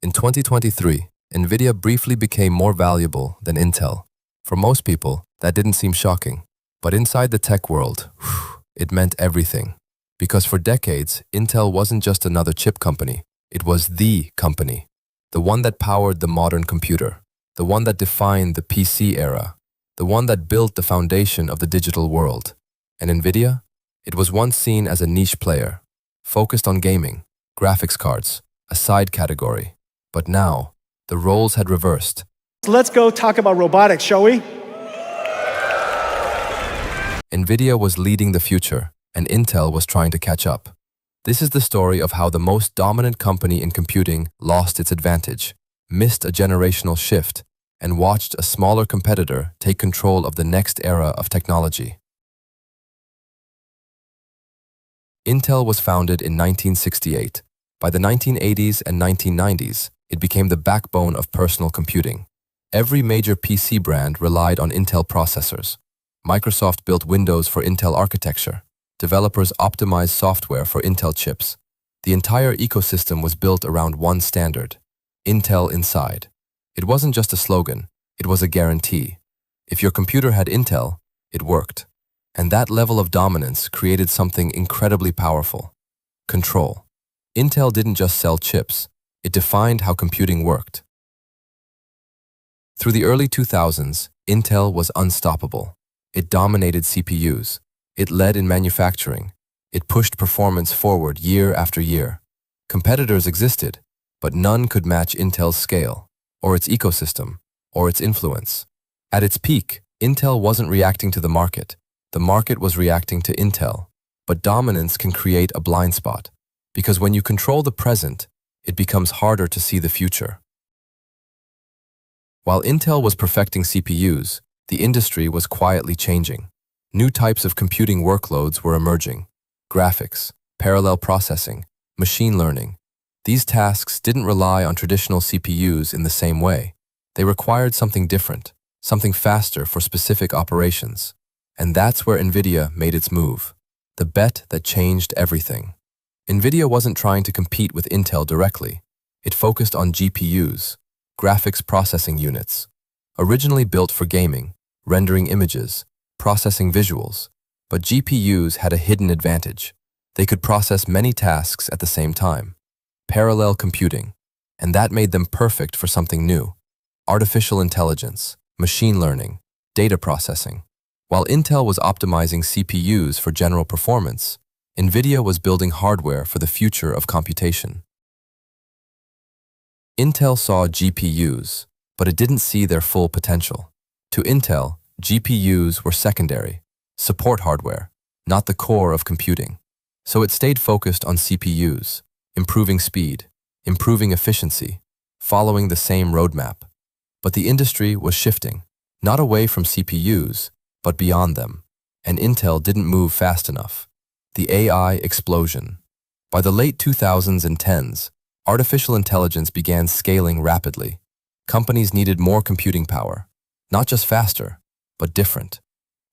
In 2023, Nvidia briefly became more valuable than Intel. For most people, that didn't seem shocking. But inside the tech world, it meant everything. Because for decades, Intel wasn't just another chip company. It was the company. The one that powered the modern computer. The one that defined the PC era. The one that built the foundation of the digital world. And Nvidia? It was once seen as a niche player, focused on gaming, graphics cards, a side category. But now, the roles had reversed. Let's go talk about robotics, shall we? Nvidia was leading the future, and Intel was trying to catch up. This is the story of how the most dominant company in computing lost its advantage, missed a generational shift, and watched a smaller competitor take control of the next era of technology. Intel was founded in 1968. By the 1980s and 1990s, it became the backbone of personal computing. Every major PC brand relied on Intel processors. Microsoft built Windows for Intel architecture. Developers optimized software for Intel chips. The entire ecosystem was built around one standard: Intel Inside. It wasn't just a slogan, it was a guarantee. If your computer had Intel, it worked. And that level of dominance created something incredibly powerful: control. Intel didn't just sell chips, it defined how computing worked. Through the early 2000s, Intel was unstoppable. It dominated CPUs. It led in manufacturing. It pushed performance forward year after year. Competitors existed, but none could match Intel's scale, or its ecosystem, or its influence. At its peak, Intel wasn't reacting to the market. The market was reacting to Intel. But dominance can create a blind spot, because when you control the present, it becomes harder to see the future. While Intel was perfecting CPUs, the industry was quietly changing. New types of computing workloads were emerging: graphics, parallel processing, machine learning. These tasks didn't rely on traditional CPUs in the same way. They required something different, something faster for specific operations. And that's where Nvidia made its move, the bet that changed everything. Nvidia wasn't trying to compete with Intel directly. It focused on GPUs, graphics processing units, originally built for gaming, rendering images, processing visuals. But GPUs had a hidden advantage. They could process many tasks at the same time. Parallel computing. And that made them perfect for something new: artificial intelligence, machine learning, data processing. While Intel was optimizing CPUs for general performance, Nvidia was building hardware for the future of computation. Intel saw GPUs, but it didn't see their full potential. To Intel, GPUs were secondary, support hardware, not the core of computing. So it stayed focused on CPUs, improving speed, improving efficiency, following the same roadmap. But the industry was shifting, not away from CPUs, but beyond them, and Intel didn't move fast enough. The AI explosion. By the late 2000s and 10s, artificial intelligence began scaling rapidly. Companies needed more computing power, not just faster, but different.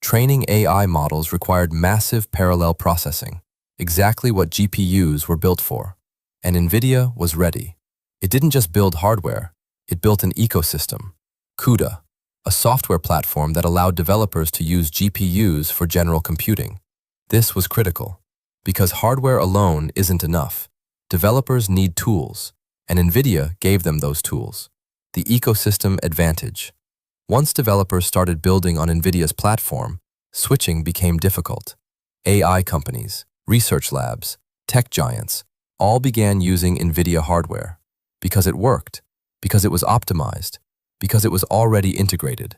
Training AI models required massive parallel processing, exactly what GPUs were built for. And Nvidia was ready. It didn't just build hardware, it built an ecosystem. CUDA, a software platform that allowed developers to use GPUs for general computing. This was critical, because hardware alone isn't enough. Developers need tools, and Nvidia gave them those tools. The ecosystem advantage. Once developers started building on Nvidia's platform, switching became difficult. AI companies, research labs, tech giants, all began using Nvidia hardware. Because it worked, because it was optimized, because it was already integrated.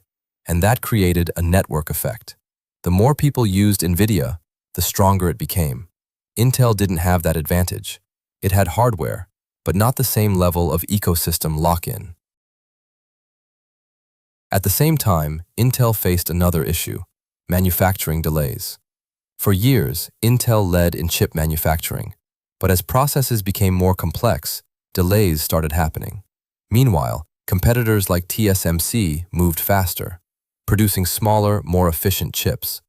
And that created a network effect. The more people used Nvidia, the stronger it became. Intel didn't have that advantage. It had hardware, but not the same level of ecosystem lock-in. At the same time, Intel faced another issue: manufacturing delays. For years, Intel led in chip manufacturing, but as processes became more complex, delays started happening. Meanwhile, competitors like TSMC moved faster, producing smaller, more efficient chips.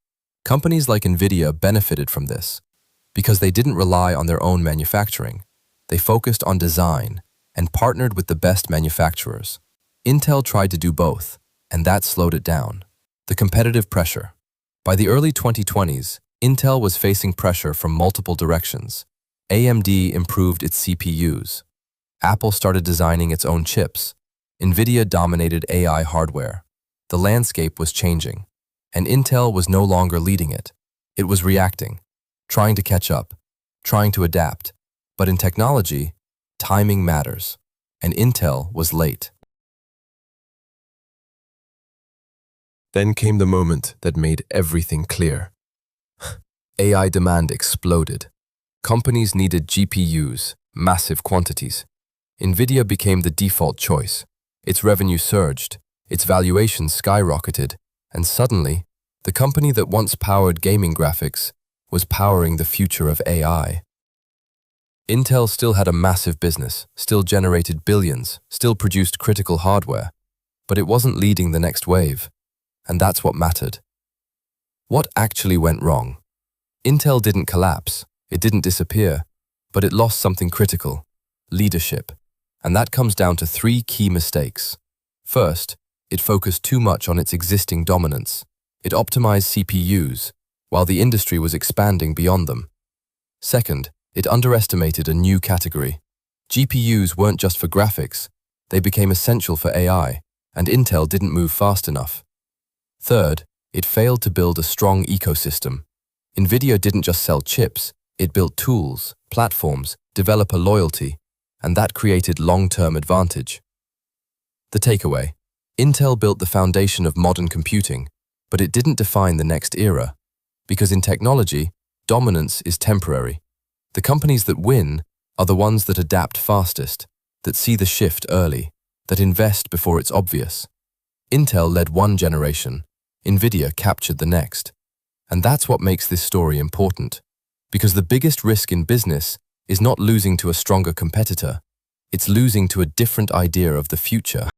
Companies like Nvidia benefited from this because they didn't rely on their own manufacturing. They focused on design, and partnered with the best manufacturers. Intel tried to do both, and that slowed it down. The competitive pressure. By the early 2020s, Intel was facing pressure from multiple directions. AMD improved its CPUs. Apple started designing its own chips. Nvidia dominated AI hardware. The landscape was changing, and Intel was no longer leading it. It was reacting, trying to catch up, trying to adapt. But in technology, timing matters, and Intel was late. Then came the moment that made everything clear. AI demand exploded. Companies needed GPUs, massive quantities. Nvidia became the default choice. Its revenue surged, its valuation skyrocketed, and suddenly, the company that once powered gaming graphics was powering the future of AI. Intel still had a massive business, still generated billions, still produced critical hardware, but it wasn't leading the next wave. And that's what mattered. What actually went wrong? Intel didn't collapse, it didn't disappear, but it lost something critical: leadership. And that comes down to three key mistakes. First, it focused too much on its existing dominance. It optimized CPUs, while the industry was expanding beyond them. Second, it underestimated a new category. GPUs weren't just for graphics, they became essential for AI, and Intel didn't move fast enough. Third, it failed to build a strong ecosystem. Nvidia didn't just sell chips, it built tools, platforms, developer loyalty, and that created long-term advantage. The takeaway: Intel built the foundation of modern computing, but it didn't define the next era. Because in technology, dominance is temporary. The companies that win are the ones that adapt fastest, that see the shift early, that invest before it's obvious. Intel led one generation, Nvidia captured the next. And that's what makes this story important. Because the biggest risk in business is not losing to a stronger competitor, it's losing to a different idea of the future.